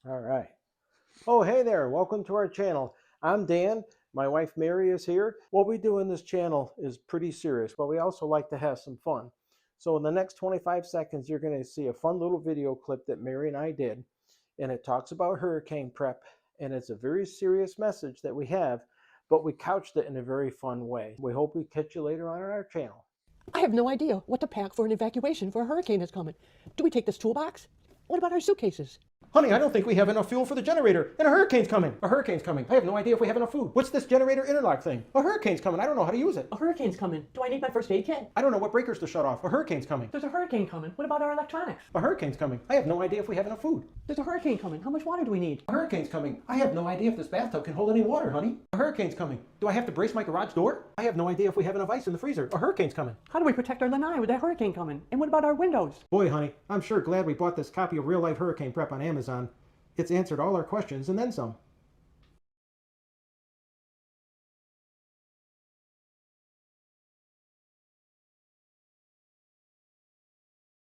All right. Oh, hey there. Welcome to our channel. I'm Dan. My wife Mary is here. What we do in this channel is pretty serious, but we also like to have some fun. So in the next 25 seconds, you're going to see a fun little video clip that Mary and I did, and it talks about hurricane prep, and it's a very serious message that we have, but we couched it in a very fun way. We hope we catch you later on our channel. I have no idea what to pack for an evacuation for a hurricane that's coming. Do we take this toolbox? What about our suitcases? Honey, I don't think we have enough fuel for the generator, and a hurricane's coming. A hurricane's coming. I have no idea if we have enough food. What's this generator interlock thing? A hurricane's coming. I don't know how to use it. A hurricane's coming. Do I need my first aid kit? I don't know what breakers to shut off. A hurricane's coming. There's a hurricane coming. What about our electronics? A hurricane's coming. I have no idea if we have enough food. There's a hurricane coming. How much water do we need? A hurricane's coming. I have no idea if this bathtub can hold any water, honey. A hurricane's coming. Do I have to brace my garage door? I have no idea if we have enough ice in the freezer. A hurricane's coming. How do we protect our lanai with that hurricane coming? And what about our windows? Boy, honey, I'm sure glad we bought this copy of Real Life Hurricane Prep on Amazon. It's answered all our questions and then some.